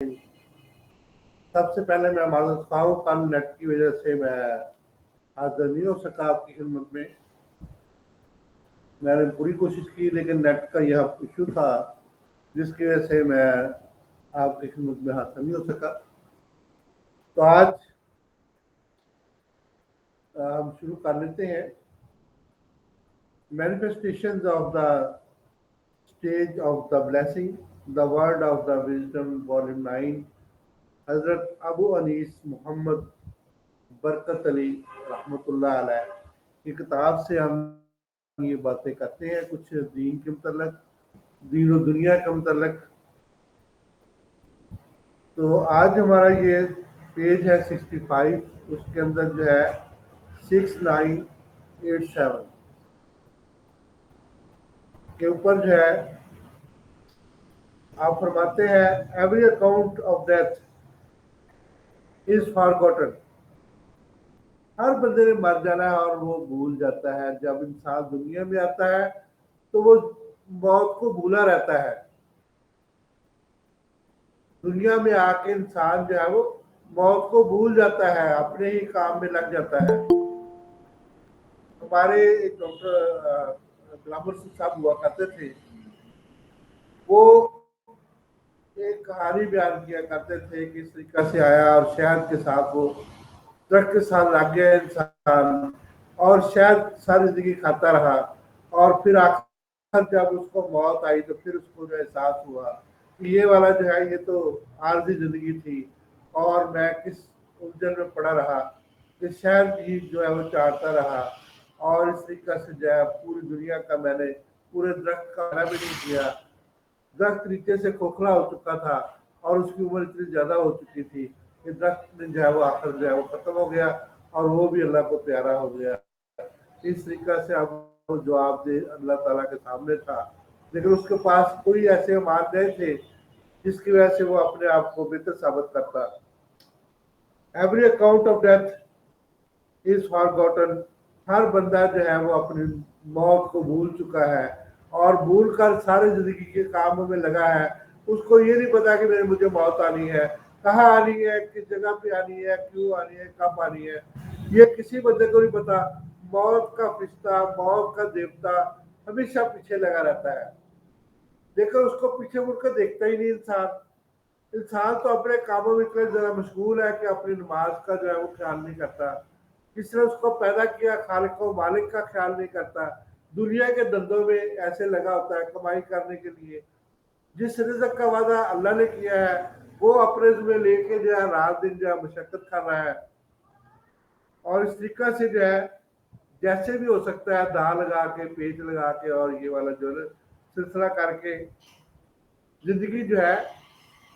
सबसे पहले मैं माजूद खा हूँ, कल नेट की वजह से मैं हाजिर नहीं हो सका आपकी खिदमत में। मैंने पूरी कोशिश की लेकिन नेट का यह इशू था जिसकी वजह से मैं आपकी खिदमत में हाजिर नहीं हो सका। तो आज हम शुरू कर लेते हैं। Manifestations of the stage of the blessing, the word of the wisdom, volume 9, हजरत अबू अनीस मोहम्मद बरकत अली रहमतुल्लाह अलैह की किताब से हम ये बातें करते हैं, कुछ दीन के मतलब, दीन और दुनिया के मतलब। तो आज हमारा ये पेज है 65, उसके अंदर जो है 6987 के ऊपर जो है आप फरमाते हैं, every account of death is forgotten. हर बंदे ने मर जाना है और वो भूल जाता है। जब इंसान दुनिया में आता है तो वो मौत को भूला रहता है। दुनिया में आके इंसान जो है वो मौत को भूल जाता है, अपने ही काम में लग जाता है। हमारे एक डॉक्टर गुलाम रसूल साहब हुआ करते थे, वो एक कहानी बयान किया करते थे कि इस तरीका से आया और शहद के साथ वो ट्रक के साथ लग गया इंसान और शहद सारी जिंदगी खाता रहा। और फिर आखिर जब उसको मौत आई तो फिर उसको जो एहसास हुआ कि ये वाला जो है ये तो आरजी जिंदगी थी और मैं किस उलझन में पड़ा रहा कि शहद ही जो है वो चाटता रहा। और इस तरीका से जो है पूरी दुनिया का मैंने पूरे दरख्त का भी नहीं किया। दरख्त नीचे से खोखला हो चुका था और उसकी उम्र इतनी ज्यादा हो चुकी थी कि दरख्त में जो है वो आखिर जो है वो खत्म हो गया और वो भी अल्लाह को प्यारा हो गया। इस तरीका से अब वो जवाब दे अल्लाह ताला के सामने था, लेकिन उसके पास कोई ऐसे मानदंड थे जिसकी वजह से वो अपने आप को बेहतर साबित करता। Every account of death is forgotten. हर बंदा जो है वो अपनी मौत को भूल चुका है और भूल कर सारी जिंदगी के कामों में लगा है। उसको ये नहीं पता कि मुझे मौत आनी है, कहाँ आनी है, किस जगह पे आनी है, क्यों आनी है, कब आनी है, ये किसी बंदे को नहीं पता। मौत का फरिश्ता, मौत का देवता हमेशा पीछे लगा रहता है, लेकिन उसको पीछे मुड़कर देखता ही नहीं इंसान। इंसान तो अपने कामों में इतना ज्यादा मशगूल है कि अपनी नमाज का जो है वो ख्याल नहीं करता। जिसने उसको पैदा किया खालिक को मालिक का ख्याल नहीं करता। दुनिया के धंधों में ऐसे लगा होता है कमाई करने के लिए। जिस रिज़्क का वादा अल्लाह ने किया है वो अपने में लेके जो है रात दिन जो है मशक्कत कर रहा है। और इस तरीका से जो है जैसे भी हो सकता है दाल लगा के, पेच लगा के और ये वाला जो है सिलसिला करके जिंदगी जो है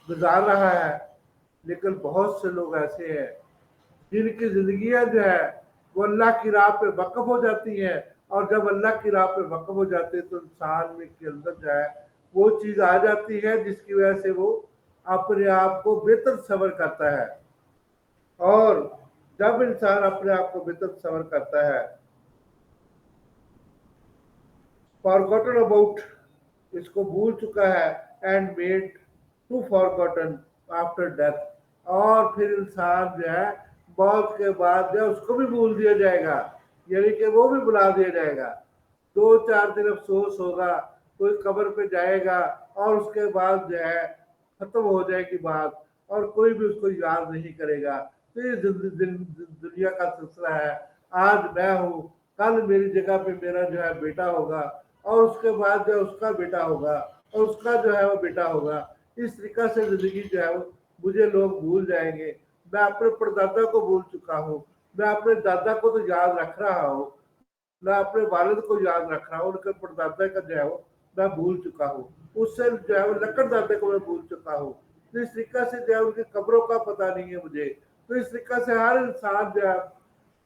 गुजार रहा है। लेकिन बहुत से लोग ऐसे हैं जिनकी जिंदगियां जो है वो अल्लाह की राह पे वक्फ हो जाती हैं। और जब अल्लाह की राह पे वक्फ हो जाते हैं तो इंसान में के अंदर जो है वो चीज आ जाती है जिसकी वजह से वो अपने आप को बेहतर सबर करता है। और जब इंसान अपने आप को बेहतर सबर करता है, फॉरगॉटन अबाउट, इसको भूल चुका है, and made to forgotten after death, और फिर इंसान जो है मौत के बाद जो है उसको भी भूल दिया जाएगा, यानी कि वो भी बुला दिया जाएगा। 2-4 दिन अफसोस होगा, कोई कब्र पे जाएगा और उसके बाद जो है खत्म हो जाएगी बात और कोई भी उसको याद नहीं करेगा। तो ये दुनिया का सिलसिला है। आज मैं हूँ, कल मेरी जगह पे मेरा जो है बेटा होगा और उसके बाद जो है उसका बेटा होगा और उसका जो है वो बेटा होगा। इस तरीका से जिंदगी जो है वो मुझे लोग भूल जाएंगे। मैं अपने परदादा को भूल चुका हूँ, मैं अपने दादा को तो याद रख रहा हूँ, मैं अपने वालिद को याद रख रहा हूँ, उनके परदादा का जो है वो मैं भूल चुका हूँ, उससे जो है वो लकड़ दादे को मैं भूल चुका हूँ। तो इस तरीका से जो है उनकी कब्रों का पता नहीं है मुझे। तो इस तरीका से हर इंसान जो है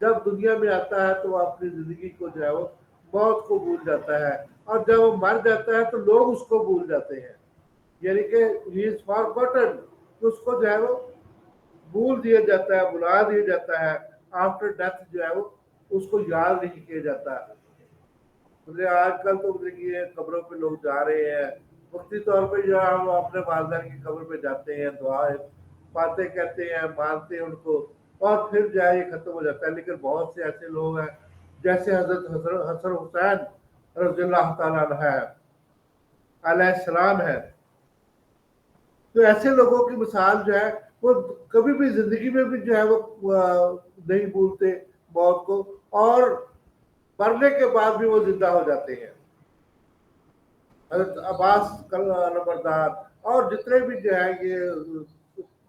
जब दुनिया में आता है तो वो अपनी जिंदगी को जो है वो मौत को भूल जाता है और जब वो मर जाता है तो लोग उसको भूल जाते हैं, यानी कि ही इज फॉरगॉटन, तो उसको जो है वो भूल दिया जाता है, बुला दिया जाता है। आफ्टर डेथ जो है वो उसको याद नहीं किया जाता। मतलब आजकल तो देखिए कब्रों पे लोग जा रहे हैं वक्ती तौर पे जो हम अपने वालदैन की कब्र पे जाते हैं, दुआ बातें कहते हैं, मानते हैं उनको, और फिर जो है ये खत्म हो जाता है। लेकिन बहुत से ऐसे लोग हैं जैसे हजरत हसन हुसैन रज़ियल्लाहु ताला अन्हु अलैहिस्सलाम है, तो ऐसे लोगों की मिसाल जो है वो कभी भी जिंदगी में भी जो है वो नहीं भूलते मौत को, और मरने के बाद भी वो जिंदा हो जाते हैं। हजरत अब्बास नंबरदार और जितने भी जो है ये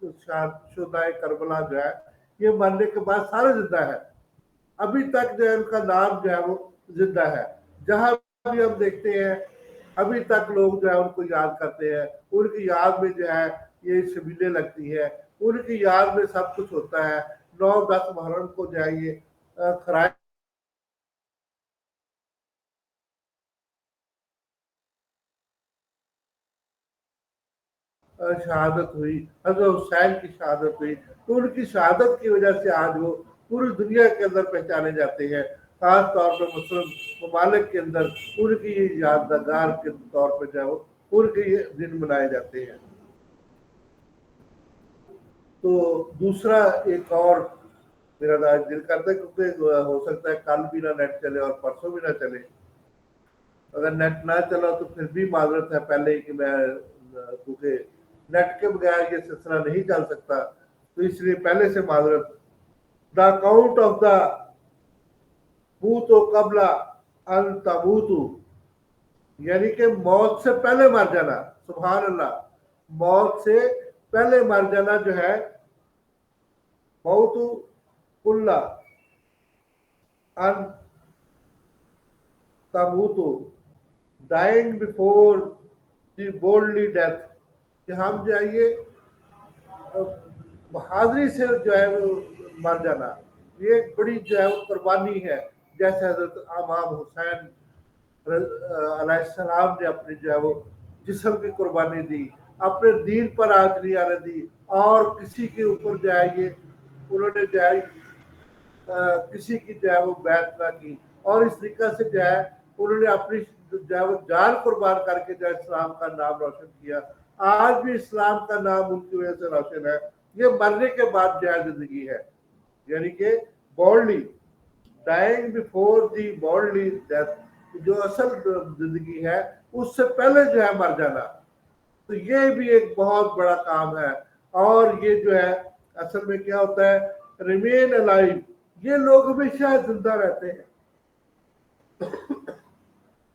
शुहदाए करबला जो है, ये मरने के बाद सारे जिंदा है। अभी तक जो है उनका नाम जो है वो जिंदा है। जहां भी हम देखते हैं अभी तक लोग जो है उनको याद करते हैं, उनकी याद में जो है ये शबीलें लगती है, उनकी याद में सब कुछ होता है। 9-10 मुहर्रम को जो है ये खराज शहादत हुई, हजरत हुसैन की शहादत हुई, तो उनकी शहादत की वजह से आज वो पूरी दुनिया के अंदर पहचाने जाते हैं। खास तौर पर मुस्लिम ममालिक के अंदर उनकी यादगार के तौर पर जो है वो उनके ये दिन मनाए जाते हैं। तो दूसरा एक और मेरा दिल करता है, क्योंकि हो सकता है कल भी ना नेट चले और परसों भी ना चले। अगर नेट ना चला तो फिर भी माजरत है पहले ही कि मैं, क्योंकि नेट के बगैर ये सिलसिला नहीं चल सकता, तो इसलिए पहले से माजरत। द अकाउंट ऑफ द मूतो कबला अन तमूतु, यानी कि मौत से पहले मर जाना। सुभान अल्लाह, मौत से पहले मर जाना जो है, मौतु कुल्ला अन तमूतु, dying before the boldly death, कि हम जो है ये बहादुरी से जो है वो मर जाना, ये एक बड़ी जो है वो कुर्बानी है। जैसे हजरत इमाम हुसैन अलैहिस्सलाम ने अपनी जो है वो जिस्म की कुर्बानी दी, अपने दीन पर आग नहीं आने दी, और किसी के ऊपर जो है ये उन्होंने जो है किसी की जो है वो बैत ना की, और इस तरीका से जो है उन्होंने अपनी जो है वो जान कुर्बान करके जो है इस्लाम का नाम रोशन किया। आज भी इस्लाम का नाम उनकी वजह से रोशन है। ये मरने के बाद जो है जिंदगी है, यानी कि बॉल्डली डाइंग बिफोर दी बॉल्डली डेथ, जो असल जिंदगी है उससे पहले जो है मर जाना। तो ये भी एक बहुत बड़ा काम है। और ये जो है असल में क्या होता है, रिमेन अलाइव, ये लोग हमेशा जिंदा रहते हैं।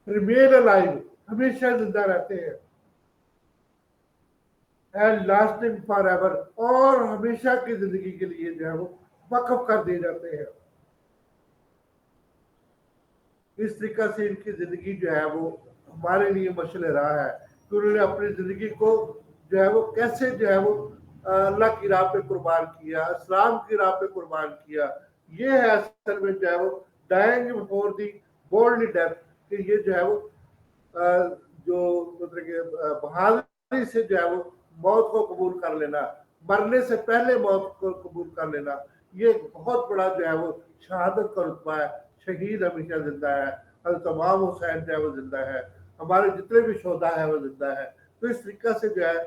रिमेन अलाइव, हमेशा जिंदा रहते हैं। एंड लास्टिंग फॉर एवर, और हमेशा की जिंदगी के लिए जो है वो वक्फ कर दिए जाते हैं। इस तरीका से इनकी जिंदगी जो है वो हमारे लिए मशल रहा है कि उन्होंने अपनी जिंदगी को जो है वो कैसे जो है वो अल्लाह की राह पे कुर्बान किया, इस्लाम की राह पे कुर्बान किया। ये है असल में जो है वो dying before the boldly death, कि ये जो है वो जो मतलब कि बहादुरी से जो है वो मौत को कबूल कर लेना, मरने से पहले मौत को कबूल कर लेना, ये बहुत बड़ा जो है वो शहादत का रुतबा है। शहीद हमेशा जिंदा है, हज़रत इमाम हुसैन जो है वो जिंदा है, हमारे जितने भी शोधा है वो जिंदा है। तो इस तरीका से जो है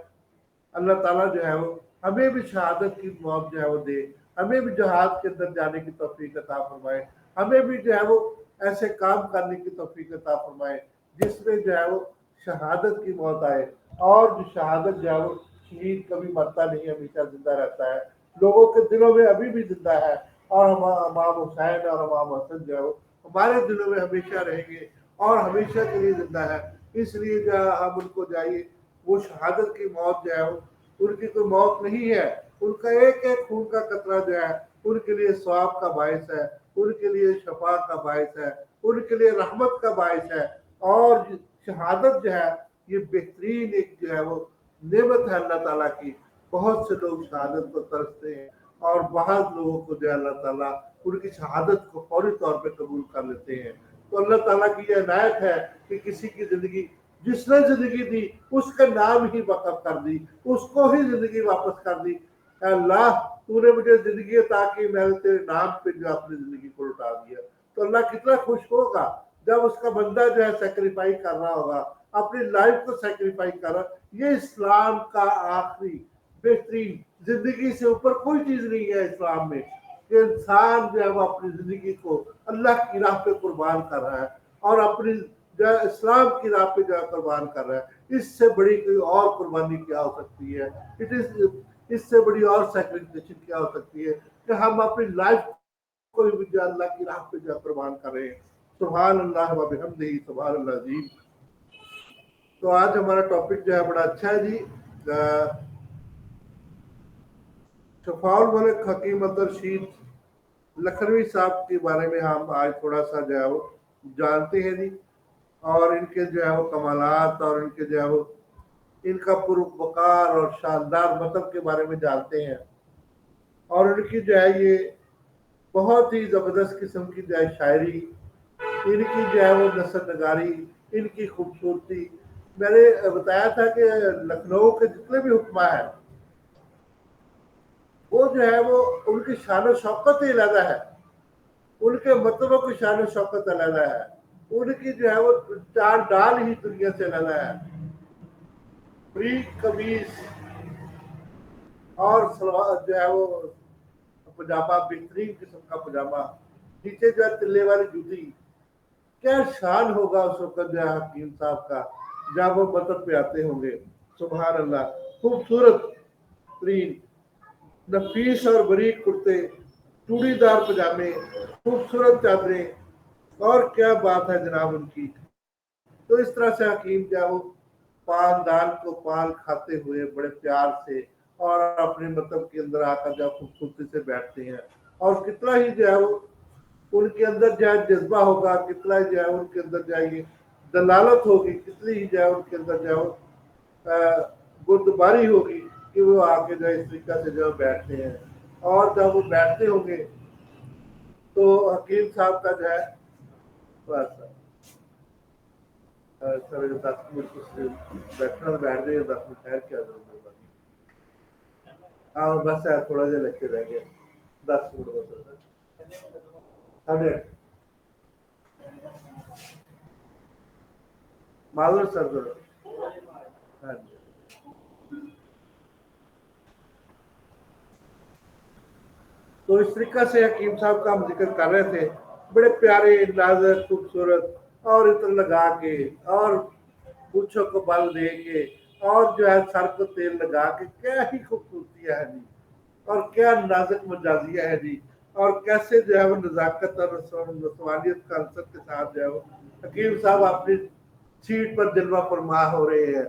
अल्लाह ताला जो है वो हमें भी शहादत की मौत जो है वो दे, हमें भी जहाद के अंदर जाने की तौफीक अता फरमाए, हमें भी जो है वो ऐसे काम करने की तौफीक अता फरमाए जिसमें जो है वो शहादत की मौत आए। और जो शहादत जो है वो शहीद कभी मरता नहीं, हमेशा जिंदा रहता है, लोगों के दिलों में अभी भी जिंदा है। और हम इमाम हुसैन और इमाम हसन जो है वो हमारे दिलों में हमेशा रहेंगे और हमेशा के लिए जिंदा है। इसलिए जो है हम उनको जाइए, वो शहादत की मौत जो है वो उनकी कोई मौत नहीं है, उनका एक एक खून का कतरा जो है उनके लिए सवाब का बायस है, उनके लिए शफा का बायस है, उनके लिए रहमत का बायस है। और शहादत जो है ये बेहतरीन एक जो है वो नेमत है अल्लाह ताला की। बहुत से लोग शहादत को तरसते हैं, और बहुत लोगों को जो है अल्लाह ताला उनकी शहादत को फौरी तौर पे कबूल कर लेते हैं। तो अल्लाह ताला की यह इनायत है कि किसी की जिंदगी, जिसने जिंदगी दी उसका नाम ही वक़्फ़ कर दी, उसको ही जिंदगी वापस कर दी। अल्लाह तूने मुझे जिंदगी अता की, मैंने तेरे नाम पे जो अपनी जिंदगी को लौटा दिया। तो अल्लाह कितना खुश होगा जब उसका बंदा जो है सेक्रीफाइस कर रहा होगा, अपनी लाइफ को सेक्रीफाइस कर रहा है। ये इस्लाम का आखिरी बेहतरीन, जिंदगी से ऊपर कोई चीज नहीं है इस्लाम में, कि इंसान जो है वो अपनी जिंदगी को अल्लाह की राह पे कुर्बान कर रहा है और अपनी जो है इस्लाम की राह पे जो है कुर्बान कर रहा है। इससे बड़ी कोई और कुर्बानी क्या हो सकती है? इट इज, इससे बड़ी और सैक्रिफिकेशन क्या हो सकती है कि हम अपनी लाइफ को भी जो अल्लाह की राह पे जो कुर्बान कर रहे हैं। सुभान अल्लाह व बिहम्दिही सुभान अल्लाह अज़ीम। तो आज हमारा टॉपिक जो है बड़ा अच्छा है जी। शफाउल मलिक हकीम अब्दुल रशीद लखनवी साहब के बारे में हम आज थोड़ा सा जो है वो जानते हैं जी, और इनके जो है वो कमालात और इनके जो है वो इनका पुरवकार और शानदार मतलब के बारे में जानते हैं। और इनकी जो है ये बहुत ही ज़बरदस्त किस्म की जो है शायरी, इनकी जो है वो नसर नगारी, इनकी खूबसूरती। मैंने बताया था कि लखनऊ के जितने भी हुक्मा हैं वो जो है वो उनकी शान शौकत ही अलग है, उनके मतलबों की शान शौकत अलग है, उनकी जो है वो चार डाल ही दुनिया से अलग है। फ्री कमीज और सलवार जो है वो पजामा, बेहतरीन किस्म का पजामा, नीचे जो है तिल्ले वाली जूती। क्या शान होगा उस वक्त जो है हकीम साहब का जब वो मतलब पे आते होंगे। सुभान अल्लाह। खूबसूरत तरीन नफीस और बरीक कुर्ते, चूड़ीदार पजामे, खूबसूरत चादरें, और क्या बात है जनाब उनकी। तो इस तरह से हकीम जो है वो पान दान को पान खाते हुए बड़े प्यार से और अपने मतलब के अंदर आकर जो खूबसूरती से बैठते हैं। और कितना ही जो है वो उनके अंदर जो है जज्बा होगा, कितना ही जो है उनके अंदर जाएगी दलालत होगी, कितनी ही जो है उनके अंदर जो है गुर्दबारी होगी कि वो आके जो है इस तरीका से जो है बैठते हैं। और जब वो बैठते होंगे तो हकीम साहब का जो है बस सर 10 मिनट बैठना, बैठ गए 10 मिनट ठहर के आ जाऊंगा। हाँ बस यार थोड़ा सा लेके रह गया, 10 मिनट बस। साढ़े मालूम सर जरूर। हाँ जी। तो इस तरीका से हकीम साहब का हम जिक्र कर रहे थे, बड़े प्यारे नाजुक खूबसूरत, और इत्र लगा के और पूछों को बल दे के और जो है सर को तेल लगा के, क्या ही खूबसूरती है जी, और क्या नाजुक मजाजिया है जी, और कैसे जो है वो नजाकत और रसवानियत का अंसर के साथ जो है वो हकीम साहब अपनी सीट पर जलवा फरमा हो रहे हैं।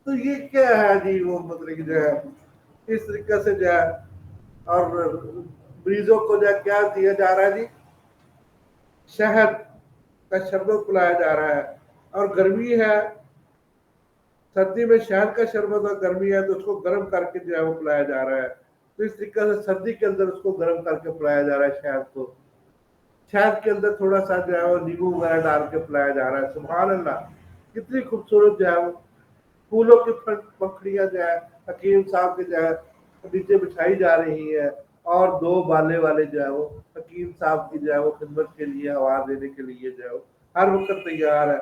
तो ये क्या है जी वो मतलब कि जो है इस तरीके से जो है। और मरीजों को जो क्या दिया जा रहा है जी, शहद का शरबत पिलाया जा रहा है। और गर्मी है, सर्दी में शहद का शरबत, और गर्मी है तो उसको गर्म करके जो है वो पिलाया जा रहा है। तो इस तरीके से सर्दी के अंदर उसको गर्म करके पिलाया जा रहा है शहद को। शहद के अंदर थोड़ा सा जो है वो नींबू वगैरह डाल के पिलाया जा रहा है। सुभान अल्लाह, कितनी खूबसूरत जो है वो फूलों की पंखड़ियां जो है हकीम साहब के जो है नीचे बिछाई जा रही है। और दो बाले वाले जो है वो हकीम साहब की जो है वो खिदमत के लिए, आवाज देने के लिए जो है वो हर वक्त तैयार है।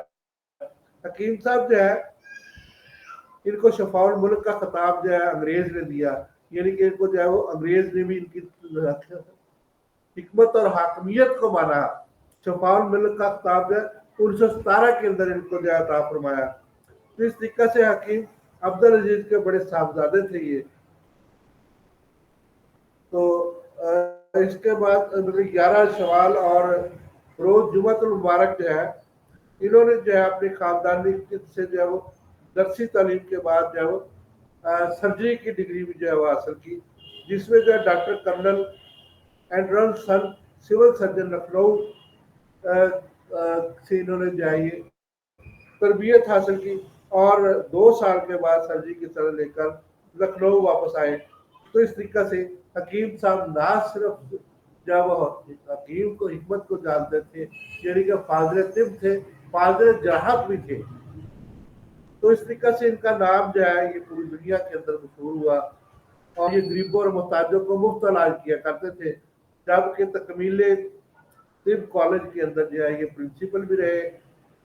हकीम साहब जो है इनको शफाउल मुल्क का खिताब जो है अंग्रेज ने दिया, यानी कि इनको जो है वो अंग्रेज ने भी इनकी हिकमत और हाकमियत को माना। शफाउल मुल्क का खिताब जो है 1917 के अंदर इनको जो है अता फरमाया। तो इस तरीके से हकीम अब्दुल अजीज के बड़े साहबजादे थे ये। तो इसके बाद मतलब 11 शवाल और रोज जुमतुल मुबारक जो है, इन्होंने जो है अपने खानदानी से जो है वो दरसी तालीम के बाद जो है वो सर्जरी की डिग्री भी जो है वो हासिल की, जिसमें जो है डॉक्टर कर्नल एंड्रन सन सिविल सर्जन लखनऊ से इन्होंने जो है ये तरबियत हासिल की। और 2 साल के बाद सर्जरी की तरह लेकर लखनऊ वापस आए। तो इस तरीके से हकीम साहब ना सिर्फ जब हकीम को हिकमत को जानते थे, यानी कि फाजिल तिब थे, फाजिल जराहत भी थे। तो इस तरीके से इनका नाम जो है ये पूरी दुनिया के अंदर मशहूर हुआ। और ये गरीबों और मोहताजों को मुफ्त इलाज किया करते थे। जबकि तकमीले तिब कॉलेज के अंदर जो है ये प्रिंसिपल भी रहे,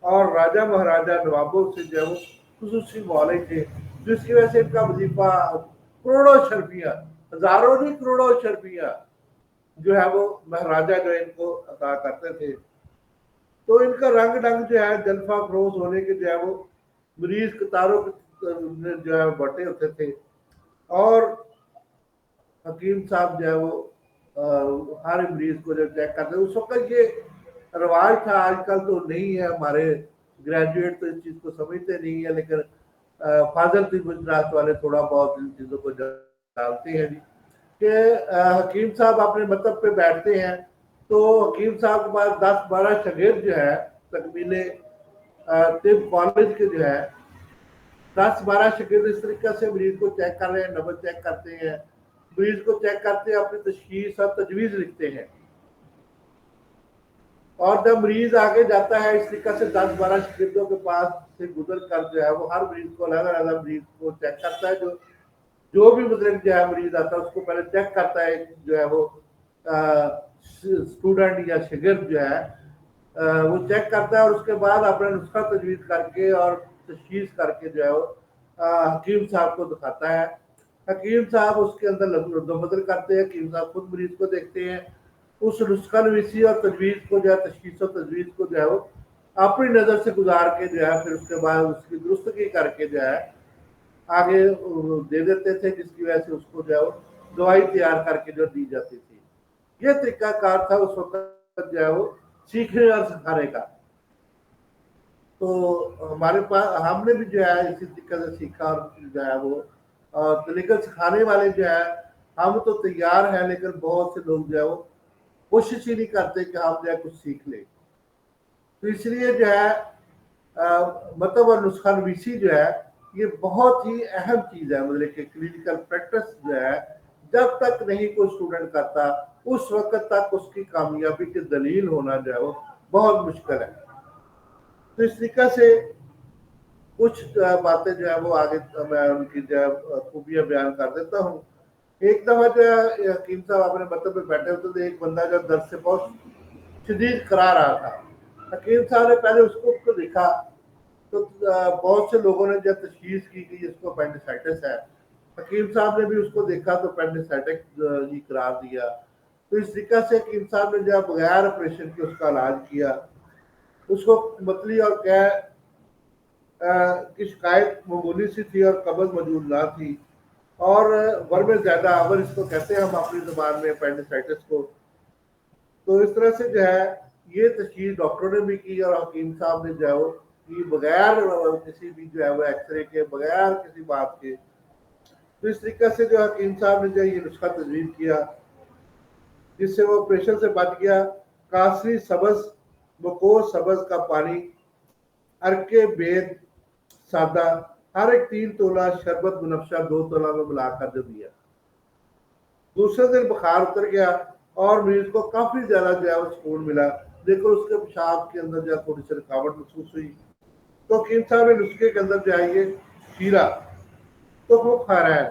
اور راجا مہاراجا نوابوں سے جو ہے وہ خصوصی معالج تھے، جس کی وجہ سے ان کا وظیفہ کروڑوں شرفیاں، ہزاروں نہیں کروڑوں شرفیاں جو ہے وہ مہاراجا جو ان کو عطا کرتے تھے۔ تو ان کا رنگ ڈنگ جو ہے جلفہ فروز ہونے کے جو ہے وہ مریض قطاروں جو ہے بٹے ہوتے تھے، اور حکیم صاحب جو ہے وہ ہر مریض کو جو چیک کرتے، اس وقت یہ رواج تھا، آج کل تو نہیں ہے، ہمارے گریجویٹ تو اس چیز کو سمجھتے نہیں ہے، لیکن فاضل طب گجرات والے تھوڑا بہت ان چیزوں کو جانتے ہیں جی، کہ حکیم صاحب اپنے مطلب پہ بیٹھتے ہیں تو حکیم صاحب کے پاس 10-12 شاگرد جو ہے تکمیل طب کالج کے جو ہے 10-12 شاگرد اس طریقے سے مریض کو چیک کر رہے ہیں، نبض چیک کرتے ہیں، مریض کو چیک کرتے ہیں، اپنی تشخیص اور تجویز لکھتے ہیں، اور جب مریض آگے جاتا ہے اس طریقے سے 10-12 شاگردوں کے پاس سے گزر کر جو ہے وہ ہر مریض کو الگ الگ مریض کو چیک کرتا ہے، جو بھی مطلب جو ہے مریض آتا ہے اس کو پہلے چیک کرتا ہے جو ہے وہ اسٹوڈنٹ یا شاگرد جو ہے وہ چیک کرتا ہے، اور اس کے بعد اپنا نسخہ تجویز کر کے اور تشخیص کر کے جو ہے وہ حکیم صاحب کو دکھاتا ہے۔ حکیم صاحب اس کے اندر رد و بدل کرتے ہیں، حکیم صاحب خود مریض کو دیکھتے ہیں، اس نسخہ نویسی اور تجویز کو جو ہے تشخیص و تجویز کو جو ہے وہ اپنی نظر سے گزار کے جو ہے پھر اس کے بعد اس کی درستگی کر کے جو ہے آگے دے دیتے تھے، جس کی وجہ سے اس کو جو ہے وہ دوائی تیار کر کے جو دی جاتی تھی۔ یہ طریقہ کار تھا اس وقت جو ہے وہ سیکھنے اور سکھانے کا۔ تو ہمارے پاس ہم نے بھی جو ہے اسی طریقے سے سیکھا، اور جو ہے وہ لیکن سکھانے والے جو ہے ہم تو تیار ہیں، لیکن بہت سے لوگ جو ہے وہ کوشش ہی نہیں کرتے کہ ہم جو ہے کچھ سیکھ لیں۔ تو اس لیے جو ہے مطلب اور نسخہ نویسی جو ہے یہ بہت ہی اہم چیز ہے، مطلب کہ کلینکل پریکٹس جو ہے جب تک نہیں کوئی اسٹوڈنٹ کرتا اس وقت تک اس کی کامیابی کی دلیل ہونا جو ہے وہ بہت مشکل ہے۔ تو اس طریقے سے کچھ باتیں جو ہے وہ آگے میں ان کی جو ہے خوبیاں بیان کر دیتا ہوں۔ ایک دفعہ جو ہے حکیم صاحب اپنے مطلب پہ بیٹھے ہوتے تھے، ایک بندہ جو درد سے بہت شدید کرا رہا تھا، حکیم صاحب نے پہلے اس کو دیکھا تو بہت سے لوگوں نے جب تشخیص کی کہ اس کو اپینڈیسائٹس ہے، حکیم صاحب نے بھی اس کو دیکھا تو اپینڈیسائٹس ہی قرار دیا۔ تو اس طریقے سے حکیم صاحب نے جب بغیر آپریشن کے اس کا علاج کیا، اس کو متلی اور قے کی شکایت معمولی سی تھی اور قبض موجود نہ تھی، اور ورم زیادہ آور اس کو کہتے ہیں ہم اپنی زبان میں اپینڈیسائٹس کو۔ تو اس طرح سے جو ہے یہ تشخیص ڈاکٹروں نے بھی کی اور حکیم صاحب نے جو ہے وہ کی بغیر کسی بھی جو ہے وہ ایکس رے کے، بغیر کسی بات کے۔ تو اس طریقے سے جو حکیم صاحب نے جو یہ نسخہ تجویز کیا جس سے وہ آپریشن سے بچ گیا۔ کاسری سبز بکور سبز کا پانی، ارکے بید سادہ، ہر ایک 3 تولہ شربت بنفشہ 2 تولہ میں ملا کر جو دیا۔ دوسرے دن بخار اتر گیا اور مریض کو کافی زیادہ جو ہے وہ سکون ملا، لیکن اس کے پیشاب کے اندر جو ہے تھوڑی سی رکاوٹ محسوس ہوئی۔ تو حکیم صاحب نے نسخے کے اندر جو ہے یہ کھیرا تو وہ کھا رہا ہے،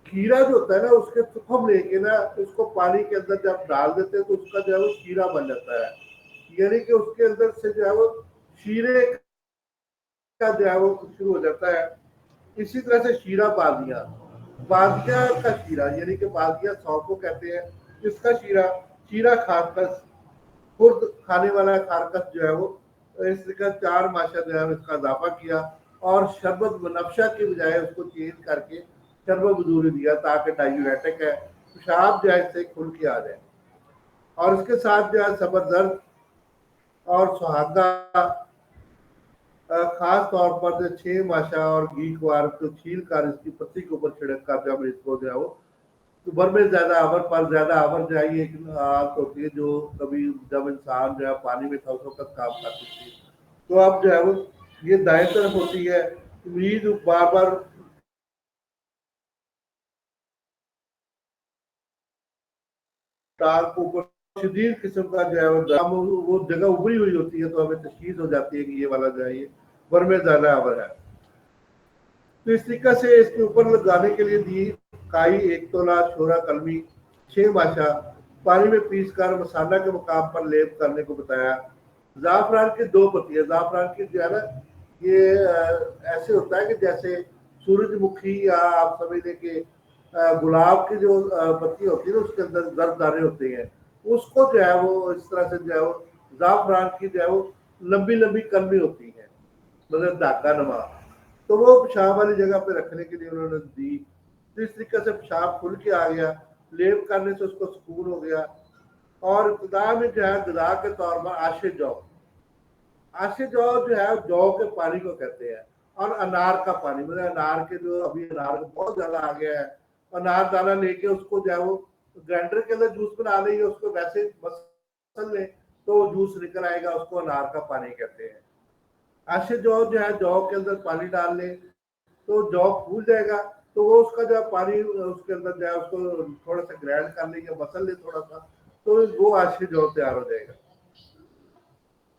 کھیرا جو ہوتا ہے نا اس کے تخم لے کے نا اس کو پانی کے اندر جب ڈال دیتے ہیں تو اس کا جو ہے وہ شیرہ بن جاتا ہے، یعنی کہ اس کے اندر سے جو ہے وہ شیرے کا جو ہے وہ شروع ہو جاتا ہے۔ اسی طرح سے شیرہ بادیاں، بادیاں کا شیرہ یعنی کہ بادیاں سونف کو کہتے ہیں، اس کا شیرہ، شیرہ خارکس، خرد کھانے والا خارکس جو ہے وہ اس طرح 4 ماشا جو ہے اس کا اضافہ کیا، اور شربت بنفشہ کی بجائے اس کو چینج کر کے شربت بدوری دیا تاکہ ڈائیوریٹک ہے، پیشاب جو ہے اس سے کھل کے آ جائے۔ اور اس کے ساتھ جو ہے سبر درد اور سہاگا خاص طور پر جو 6 ماشا اور گھی کوار کو چھیل کر اس کی پتی کے اوپر چھڑک کر جب اس کو جو ہے وہ بر میں زیادہ آور پر زیادہ آور جو ہے یہ ایک عادت ہوتی ہے جو کبھی جب انسان جو ہے پانی میں تھا اس وقت کام کرتی تھی، تو اب جو ہے وہ یہ دائیں طرف ہوتی ہے، مریض بار بار ٹانگ کو اوپر شدید قسم کا جو ہے وہ جگہ ابری ہوئی ہوتی ہے، تو ہمیں تشخیص ہو جاتی ہے کہ یہ والا جو ہے یہ ورم زیادہ آور ہے۔ تو اس طریقے سے اس کے اوپر لگانے کے لیے دی کائی 1 تولہ، چھوڑا قلمی 6 ماشا، پانی میں پیس کر مسالہ کے مقام پر لیپ کرنے کو بتایا۔ زعفران کی دو پتی ہے. زعفران کی جو ہے نا یہ ایسے ہوتا ہے کہ جیسے سورج مکھی یا آپ سمجھ لیں کہ گلاب کی جو پتی ہوتی ہے نا اس کے اندر زرد دانے ہوتے ہیں, اس کو جو ہے وہ اس طرح سے جو ہے وہ زعفران کی جو ہے وہ لمبی لمبی کلمی ہوتی ہیں, مطلب دھاگا نما, تو وہ پیشاب والی جگہ پہ رکھنے کے لیے انہوں نے دی. تو اس طریقے سے پیشاب کھل کے آ گیا, لیپ کرنے سے اس کو سکون ہو گیا. اور ابتدا میں جو ہے غذا کے طور پر آشے جو ہے جو کے پانی کو کہتے ہیں, اور انار کا پانی, مطلب انار کے جو ابھی انار بہت زیادہ آ گیا ہے, انار دانہ لے کے اس کو جو ہے وہ گرائنڈر کے اندر جوس بنا لیں گے, اس کو ویسے مسل لیں تو وہ جوس نکل آئے گا, اس کو انار کا پانی کہتے ہیں. آشے جو ہے جو کے اندر پانی ڈال لیں تو جو پھول جائے گا, تو وہ اس کا جو پانی اس کے اندر جو ہے اس کو تھوڑا سا گرائنڈ کر لیں گے, مسل لیں تھوڑا سا, تو وہ آشے جو تیار ہو جائے گا.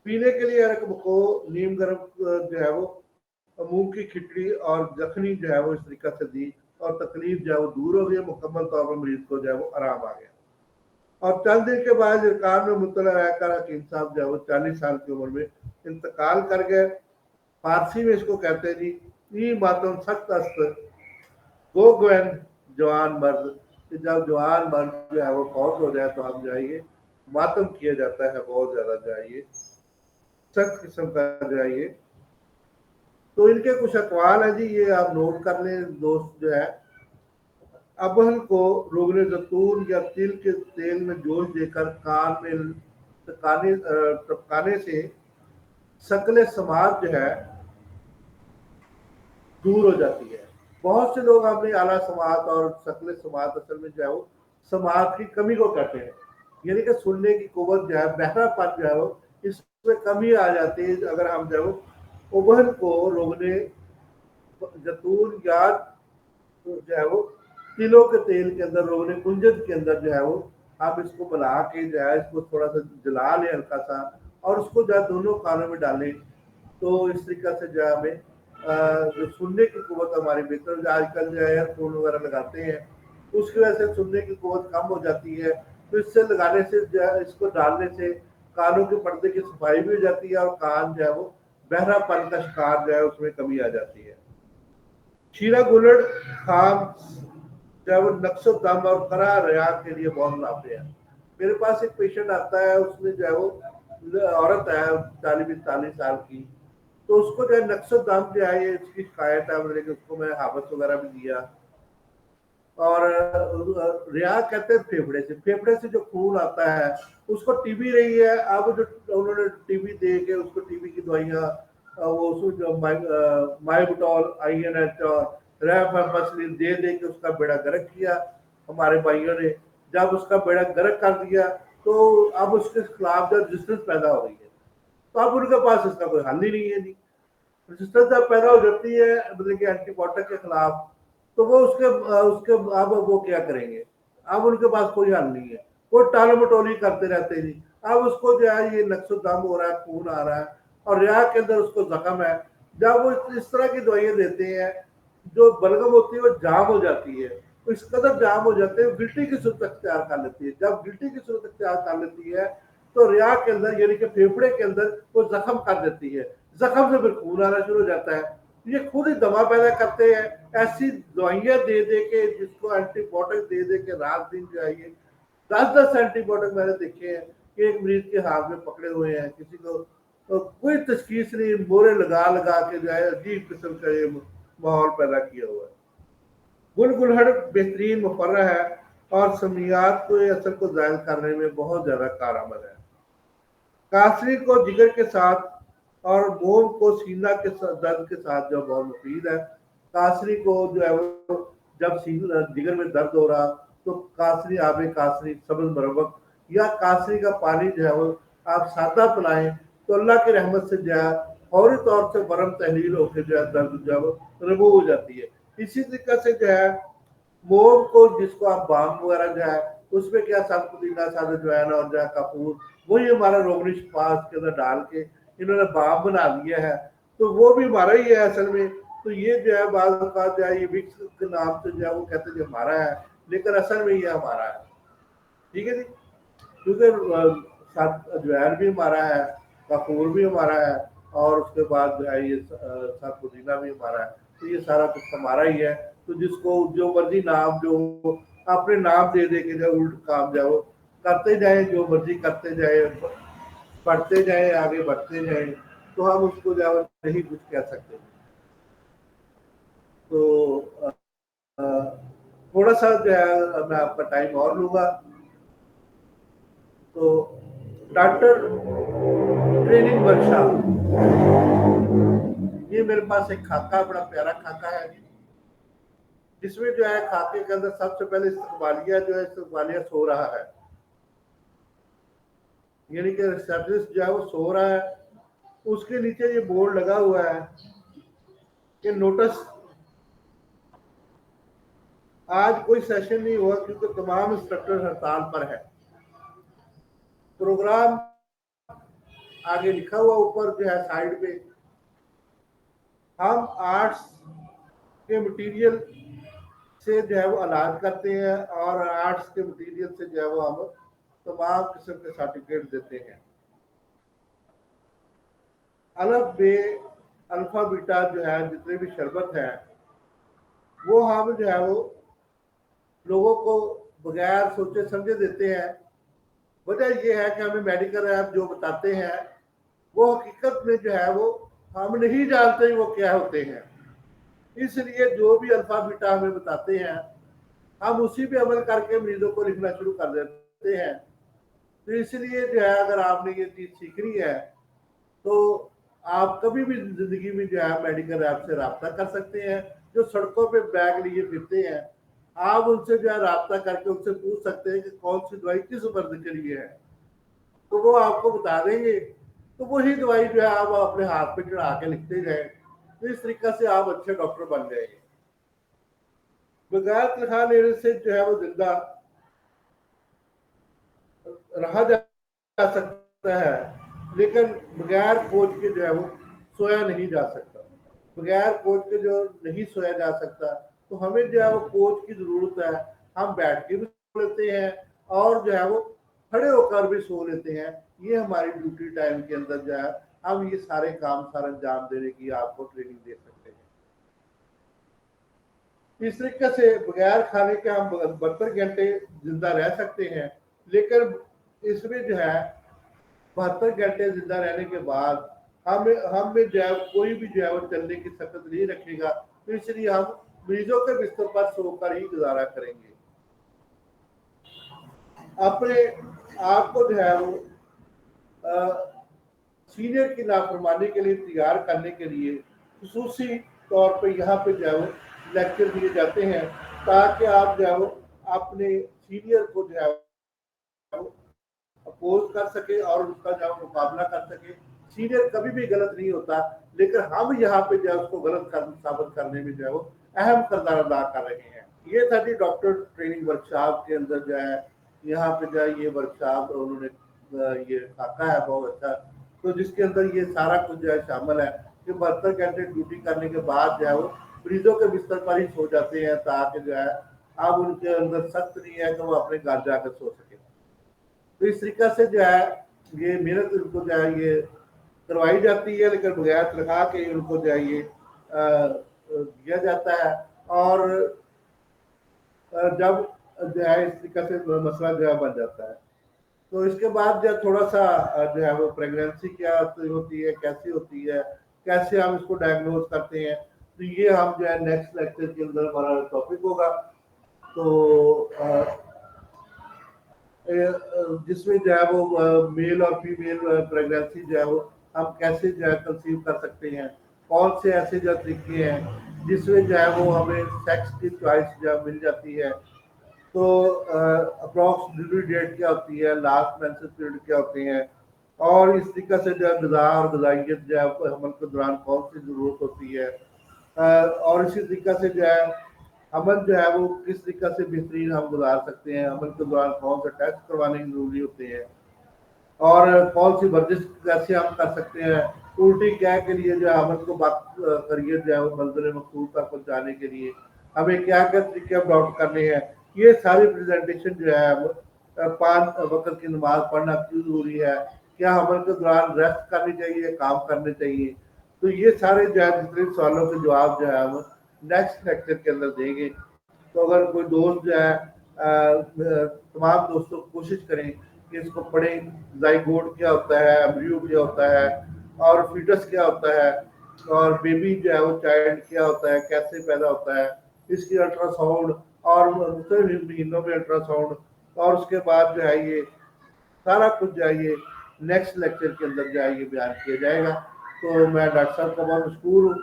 پینے کے لیے رقم کو نیم گرم جو ہے وہ مونگ کی کھچڑی اور زخمی جو ہے وہ اس طریقے سے دی, اور تکلیف جو ہے وہ دور ہو گئی, مکمل طور پر مریض کو جو ہے وہ آرام آ گیا. اور چند دن کے بعد ارکان میں مطلع رہ کر حکیم صاحب جو ہے وہ 40 سال کی عمر میں انتقال کر گئے. فارسی میں اس کو کہتے ہیں جی ای ماتم سخت است گو گوین جوان مرد, کہ جب جوان مرد جو ہے وہ فوت ہو جائے تو ہم جائیے ماتم کیا جاتا ہے بہت زیادہ جائیے, سخت قسم کا جائیے. تو ان کے کچھ اقوال ہیں جی, یہ آپ نوٹ کر لیں دوست. جو ہے ابہل کو روغن زیتون یا تل کے تیل میں جوش دے کر کان میں ٹپکانے سے شکل سماعت جو ہے دور ہو جاتی ہے. بہت سے لوگ اپنی اعلیٰ سماعت اور شکل سماعت اصل میں جو ہے وہ سماعت کی کمی کو کہتے ہیں, یعنی کہ سننے کی قوت جو ہے بہرا پن جو ہے وہ اس میں کمی آ جاتی ہے اگر ہم جو ہے وہ ابہل کو روغنے زیتون یا جو ہے وہ تلوں کے تیل کے اندر, روغن کنجد کے اندر جو ہے وہ آپ اس کو بنا کے جو ہے اس کو تھوڑا سا جلا لیں ہلکا سا, اور اس کو جو ہے دونوں کانوں میں ڈالیں, تو اس طریقے سے جو ہے ہمیں جو سننے کی قوت ہماری بہتر. آج کل جو ہے ایئر فون وغیرہ لگاتے ہیں, اس کی وجہ سے سننے کی قوت کم ہو جاتی ہے, تو اس سے لگانے سے جو ہے اس کو ڈالنے سے کانوں کے پردے کی صفائی بھی ہو جاتی ہے, اور کان جو ہے وہ بہرا پن کا شکار جو ہے اس میں کمی آ جاتی ہے. شیرہ گلڑ خام جو ہے وہ نقص و دم اور کرا ریا کے لیے بہت نافع ہے. میرے پاس ایک پیشنٹ آتا ہے, اس میں جو ہے وہ عورت ہے 40-45 سال کی, تو اس کو جو ہے نقص و دم جو ہے یہ اس کی شکایت ہے, کہ اس کو میں حابت وغیرہ بھی دیا. اور ریا کہتے ہیں پھیپڑے سے جو خون آتا ہے, اس کو ٹی بی رہی ہے. اب جو انہوں نے ٹی بی دے کے اس کو ٹی بی کی دوائیاں وہ جو مائبوٹول INH اور ریفامپسلین دے کے اس کا بیڑا گرک کیا ہمارے بھائیوں نے. جب اس کا بیڑا گرک کر دیا تو اب اس کے خلاف جو رجسٹنس پیدا ہو گئی ہے, تو اب ان کے پاس اس کا کوئی حل ہی نہیں ہے جی. رجسٹنس جب پیدا ہو جاتی ہے مطلب کہ اینٹی بائیوٹک کے خلاف, تو وہ اس کے اب وہ کیا کریں گے, اب ان کے پاس کوئی حل نہیں ہے, وہ ٹال مٹولی کرتے رہتے جی. اب اس کو جو ہے یہ نقص و دم ہو رہا ہے, خون آ رہا ہے, اور ریا کے اندر اس کو زخم ہے. جب وہ اس طرح کی دوائیاں دیتے ہیں, جو بلغم ہوتی ہے وہ جام ہو جاتی ہے, تو اس قدر جام ہو جاتے ہیں گلٹی کی صورت اختیار کر لیتی ہے. جب گلٹی کی صورت اختیار کر لیتی ہے تو ریا کے اندر یعنی کہ پھیپڑے کے اندر وہ زخم کر دیتی ہے, زخم سے پھر خون آنا شروع ہو جاتا ہے. یہ خود ہی دوا پیدا کرتے ہیں, ایسی دوائیاں دے کے, جس کو اینٹی بائیوٹک دے کے رات دن جو ہے یہ 10 اینٹی بائیوٹک میں نے دیکھے ہیں کہ ایک مریض کے ہاتھ میں پکڑے ہوئے ہیں, کسی کو کوئی تشخیص نہیں, مورے لگا کے جو ہے عجیب قسم کا یہ ماحول پیدا کیا ہوا ہے. گل گلہڑ بہترین مفرح ہے اور سمیات کو اثر کو زائل کرنے میں بہت زیادہ کارآمد ہے. کاسری کو جگر کے ساتھ اور موم کو سینہ کے درد کے ساتھ جو بہت مفید ہے. کاسری کو جو ہے وہ جب جگر میں درد ہو رہا تو کاسری آب کاسری سبز مربک یا کاسری کا پانی جو ہے وہ آپ سادہ پلائیں تو اللہ کی رحمت سے جو ہے فوری طور سے برم تحلیل ہو کے جو ہے درد جو ہے وہ ربو ہو جاتی ہے. اسی طریقے سے جو ہے موم کو جس کو آپ بام وغیرہ جو ہے اس میں کیا سب پودینہ سادہ جوائن اور جو ہے کپور وہی ہمارا روغنی شفاس کے اندر ڈال کے انہوں نے بام بنا دیا ہے, تو وہ بھی ہمارا ہی ہے اصل میں. تو یہ جو ہے بعض اوقات جو ہے یہ وکس کے نام سے جو ہے وہ کہتے ہیں کہ ہمارا ہے, لیکن اصل میں یہ ہمارا ہے. ٹھیک ہے جی, کیونکہ اجوائن بھی ہمارا ہے, काफूर भी हमारा है, और उसके बाद जो है ये सर पुदीना भी हमारा है। तो ये सारा कुछ हमारा ही है। तो जिसको जो मर्जी नाम जो अपने नाम दे दे के जो उल्ट काम जाओ करते जाए, जो मर्जी करते जाए, पढ़ते जाए, आगे बढ़ते जाए, तो हम उसको जो नहीं कुछ कह सकते। तो थोड़ा सा जो है मैं आपका टाइम और लूंगा। तो डॉक्टर ट्रेनिंग वर्कशॉप, ये मेरे पास एक खाका, बड़ा प्यारा खाका है, जिसमें जो है खाके के अंदर सबसे पहले इस्तकबालिया जो है, इस्तकबालिया सो रहा है, यानी कि रिसेप्शनिस्ट जो है वो सो रहा है। उसके नीचे ये बोर्ड लगा हुआ है कि नोटिस, आज कोई सेशन नहीं हुआ क्योंकि तमाम इंस्ट्रक्टर हड़ताल पर है। प्रोग्राम आगे लिखा हुआ ऊपर जो है साइड पे, हम आर्ट्स के मटेरियल से जो है वो इलाज करते हैं, और आर्ट्स के मटेरियल से जो है वो हम तमाम किस्म के सर्टिफिकेट देते हैं। अलफ बे अल्फा बीटा जो है जितने भी शरबत है वो हम जो है वो लोगों को बगैर सोचे समझे देते हैं। वजह ये है कि हमें मेडिकल ऐप जो बताते हैं वो हकीकत में जो है वो हम नहीं जानते वो क्या होते हैं। इसलिए जो भी अल्फा बीटा हमें बताते हैं हम उसी पे अमल करके मरीजों को लिखना शुरू कर देते हैं। तो इसलिए जो है अगर आपने ये चीज सीखनी है तो आप कभी भी जिंदगी में जो है मेडिकल ऐप से रब्ता कर सकते हैं। जो सड़कों पे बैग लिए फिरते हैं, आप उनसे जो है रब्ता करके उनसे पूछ सकते हैं कि कौन सी दवाई किस मर्ज के लिए है, तो वो आपको बता देंगे। तो वही दवाई जो है आप अपने हाथ पे चढ़ा के लिखते जाए, तो इस तरीके से आप अच्छे डॉक्टर बन जाएंगे। बगैर तनख्वाह लेने से जो है वो जिंदा रहा जा सकता है, लेकिन बगैर कोच के जो है वो सोया नहीं जा सकता। बगैर कोच के जो नहीं सोया जा सकता, तो हमें जो है वो कोच की जरूरत है। हम बैठ के भी सो लेते हैं और जो है वो खड़े होकर भी सो लेते हैं। ये हमारी ड्यूटी टाइम के अंदर जो है हम ये सारे काम सारा अंजाम देने की आपको ट्रेनिंग दे सकते हैं। इस तरीके से बगैर खाने के हम 72 घंटे जिंदा रह सकते हैं, लेकिन इसमें जो है 72 घंटे जिंदा रहने के बाद हम में जो है कोई भी जो है वो चलने की सकत नहीं रखेगा। तो इसलिए हम मरीजों के बिस्तर पर सोकर ही गुजारा करेंगे। अपने आप को जो है वो सीनियर की नाफरमानी के लिए तैयार करने के लिए खुसूसी तौर पे यहाँ पे जो है वो लेक्चर दिए जाते हैं, ताकि आप जो है वो अपने सीनियर को जो है अपोज कर सके और उसका जो मुकाबला कर सके। सीनियर कभी भी गलत नहीं होता, लेकिन हम यहाँ पे जो है उसको गलत साबित करने में जो है वो अहम किरदार अदा कर रहे हैं। ये था जी डॉक्टर ट्रेनिंग वर्कशॉप के अंदर जो है यहाँ पे जो है ये वर्कशॉप उन्होंने ये खाका है बहुत अच्छा, तो जिसके अंदर ये सारा कुछ जो है शामिल है कि 72 घंटे ड्यूटी करने के बाद जो है वो मरीजों के बिस्तर पर ही सो जाते हैं, ताकि जो है अब उनके अंदर सख्त नहीं है कि वो अपने घर जाकर सो सके। तो इस तरीके से जो है ये मेहनत उनको जो है ये करवाई जाती है, लेकिन बगैर तनख्वाह के उनको जो है ये दिया जाता है। और जब जो है इस तरीके से मसला जो है बन जाता है, तो इसके बाद जो थोड़ा सा जो है वो प्रेगनेंसी क्या होती है, कैसी होती है, कैसे हम इसको डायग्नोज करते हैं, तो ये हम जो है नेक्स्ट लेक्चर के अंदर हमारा टॉपिक होगा। तो जिसमें जो है वो मेल और फीमेल प्रेगनेंसी जो है वो हम कैसे जो है कंसीव कर सकते हैं, कौन से ऐसे जो तरीके हैं जिसमें जो है वो हमें सेक्स की चॉइस जो है मिल जाती है। तो अप्रॉक्स डिलीवरी डेट क्या होती है, लास्ट मेंसेस पीरियड क्या होते हैं, और इस तरीके से जो है गज़ा और ग़िज़ाइयत जो है हमल के दौरान कौन सी ज़रूरत होती है, और इसी तरीके से जो है अमल जो है वो किस तरीके से बेहतरीन हम गुजार सकते हैं, अमल के दौरान कौन से टेस्ट करवाने की जरूरी होते हैं, और कौन सी वर्जिश कैसे हम कर सकते हैं, उल्टी क्या के लिए जो है अमल को बात करिए जो है वो मंजिल मकसूद तक पहुँचाने के लिए हमें क्या क्या तरीके अडॉप्ट करने हैं। ये सारी प्रेजेंटेशन जो है 5 वक्त की नमाज पढ़ना क्यों जरूरी है, क्या हमल के दौरान रेस्ट करनी चाहिए, काम करने चाहिए। तो ये सारे जो है जितने सवालों के जवाब जो है हम नेक्स्ट लेक्चर के अंदर देंगे। तो अगर कोई दोस्त जो है तमाम दोस्तों को कोशिश करें कि इसको पढ़ें, जाइगोट क्या होता है, एम्ब्रियो क्या होता है, और फीटस क्या होता है, और बेबी जो है वो चाइल्ड क्या होता है, कैसे पैदा होता है, इसकी अल्ट्रासाउंड और मुख्तलिफ महीनों में अल्ट्रासाउंड, और उसके बाद जो है ये सारा कुछ जो है ये नेक्स्ट लेक्चर के अंदर जो है ये बयान किया जाएगा। तो मैं डॉक्टर साहब का बहुत मशहूर हूँ।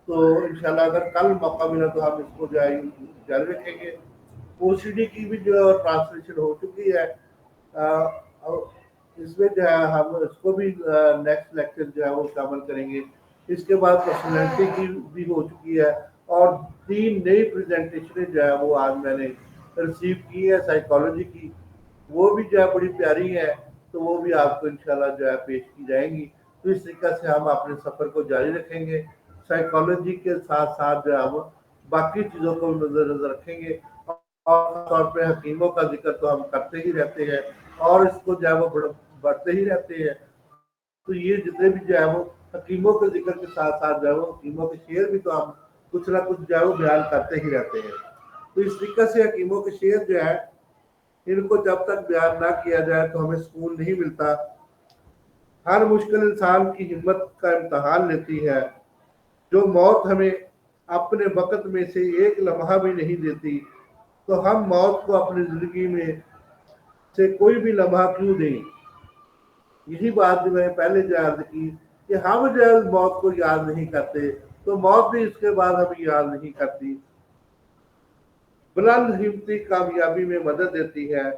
तो इंशाल्लाह अगर कल मौका मिला तो हम इसको जो है जारी रखेंगे। ओसीडी की भी जो ट्रांसलेशन हो चुकी है, इसमें जो है हम इसको भी नेक्स्ट लेक्चर जो है वो शामिल करेंगे। इसके बाद पर्सनैलिटी की भी हो चुकी है, और 3 नई प्रेजेंटेशनें जो है वो आज मैंने रिसीव की है साइकोलॉजी की, वो भी जो है बड़ी प्यारी है। तो वो भी आपको इंशाल्लाह जो है पेश की जाएंगी। तो इस तरीके से हम अपने सफ़र को जारी रखेंगे। साइकोलॉजी के साथ साथ जो है हम बाकी चीज़ों को नज़र रखेंगे, और तौर पे हकीमों का जिक्र तो हम करते ही रहते हैं, और इसको जो है वो बढ़ते ही रहते हैं। तो ये जितने भी जो है वो हकीमों के जिक्र के साथ साथ जो है वो हकीमों के शेर भी तो हम कुछ ना कुछ जो है वो बयान करते ही रहते हैं। तो इस तरीके से हकीमों के शेर जो है इनको जब तक बयान ना किया जाए तो हमें सुकून नहीं मिलता। हर मुश्किल इंसान की हिम्मत का इम्तहान लेती है। जो मौत हमें अपने वक्त में से एक लम्हा भी नहीं देती, तो हम मौत को अपनी जिंदगी में से कोई भी लम्हा क्यों दें। यही बात जो मैंने पहले याद की कि हम जो है मौत को याद नहीं करते, तो मौत भी इसके बाद हमें याद नहीं करती। बुलंद हिम्मती कामयाबी में मदद देती है।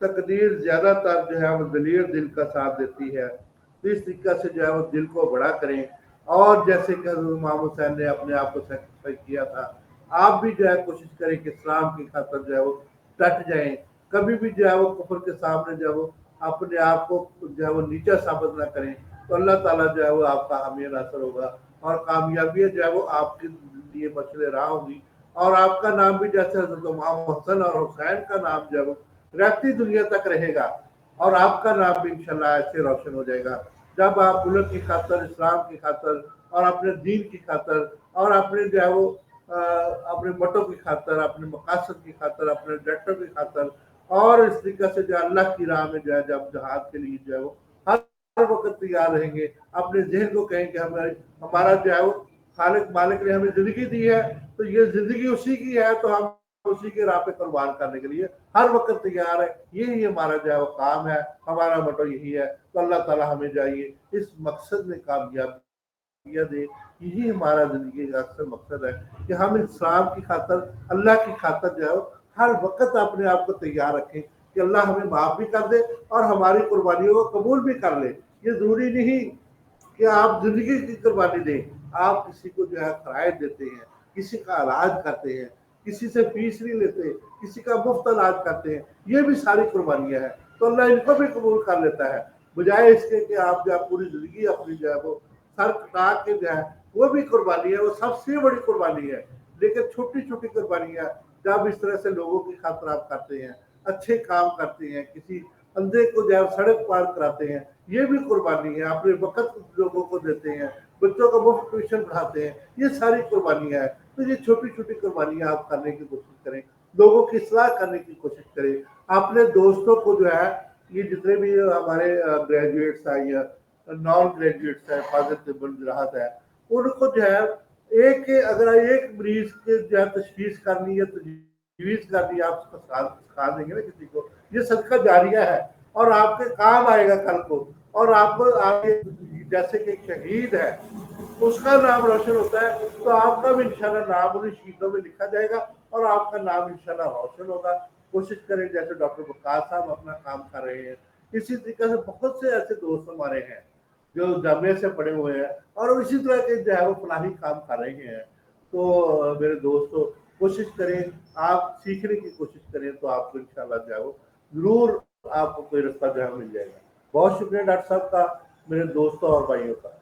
तकदीर ज्यादातर जो है वो दलेर दिल का साथ देती है। तो इस तरीके से जो है वो दिल को बड़ा करें, और जैसे कि हज़रत इमाम हुसैन ने अपने आप को सेक्रीफाइस किया था, आप भी जो है कोशिश करें कि इस्लाम की खातिर जो है वो डट जाएं। कभी भी जो है वो कुफर के सामने जो है वो अपने आप को जो है वो नीचा साबित ना करें। तो अल्लाह ताला जो है वो आपका हामी नासर होगा, और कामयाबी जो है वो आपके लिए मसले राह होगी। और आपका नाम भी जैसे हज़रत इमाम हसन और हुसैन का नाम जो है वो रहती दुनिया तक रहेगा, और आपका नाम भी इंशाल्लाह ऐसे रोशन हो जाएगा जब आप मुल्क की खातर, इस्लाम की खातर, और अपने दीन की खातर, और अपने जो है वो अपने मटों की खातर, अपने मकासद की खातर, अपने डायरेक्टर की खातर, और इस तरीके से जो अल्लाह की राह में जो है जब जहाद के लिए जो है वो हर वक्त तैयार रहेंगे। अपने जहन को कहें कि हमारा जो है वो खालिक मालिक ने हमें जिंदगी दी है, तो ये जिंदगी उसी की है, तो हम उसी के राह पे कुर्बान करने के लिए हर वक्त तैयार है। यही हमारा जो है वो काम है, हमारा मोटो यही है। तो अल्लाह ताला हमें चाहिए इस मकसद में कामयाबियां दे। यही हमारा जिंदगी का अक्सर मकसद है कि हम इस्लाम की खातर, अल्लाह की खातर जो है हर वक्त अपने आप को तैयार रखें कि अल्लाह हमें माफ भी कर दे और हमारी कुर्बानियों को कबूल भी कर ले। ये जरूरी नहीं कि आप जिंदगी की कुर्बानी दें, आप किसी को जो है खरायत देते हैं, किसी का इलाज करते हैं, किसी से फीस नहीं लेते, किसी का मुफ्त इलाज करते हैं, ये भी सारी कुर्बानियां हैं। तो अल्लाह इनको भी कबूल कर लेता है, बजाय इसके कि आप जो है पूरी जिंदगी अपनी जो है वो सर कटा के जो है वो भी कुर्बानी है, वो सबसे बड़ी कुर्बानी है। लेकिन छोटी छोटी कुर्बानियां जब इस तरह से लोगों की खातिर आप करते हैं, अच्छे काम करते हैं, किसी अंधे को जो है सड़क पार कराते हैं, ये भी कुर्बानी है। अपने वक्त लोगों को देते हैं, बच्चों को मुफ्त ट्यूशन पढ़ाते हैं, ये सारी कुर्बानियां हैं। तो ये छोटी छोटी कुर्बानियां आप करने की कोशिश करें, लोगों की सलाह करने की कोशिश करें। अपने दोस्तों को जो है, ये जितने भी हमारे ग्रेजुएट्स हैं या नॉन ग्रेजुएट्स हैं, फाजिल राहत है, उनको जो है अगर एक मरीज के जो है तशखीस करनी है, तजवीज़ करनी है, आप उसको सिखा देंगे ना किसी को, ये सदका जारिया है और आपके काम आएगा कल को। और आपको आगे जैसे कि एक शहीद है उसका नाम रोशन होता है, तो आपका भी इंशाल्लाह नाम उन्हीं शहीदों में लिखा जाएगा और आपका नाम इंशाल्लाह रोशन होगा। कोशिश करें जैसे डॉक्टर वकास साहब अपना काम कर रहे हैं, इसी तरीके से बहुत से ऐसे दोस्त हमारे हैं जो जामिया से पढ़े हुए हैं और इसी तरह के जो है वो फलाही काम कर रहे हैं। तो मेरे दोस्तों, कोशिश करें, आप सीखने की कोशिश करें, तो आपको इंशाल्लाह जो है वो जरूर आपको कोई रास्ता जो है मिल जाएगा। बहुत शुक्रिया डॉक्टर साहब का, मेरे दोस्तों और भाइयों का।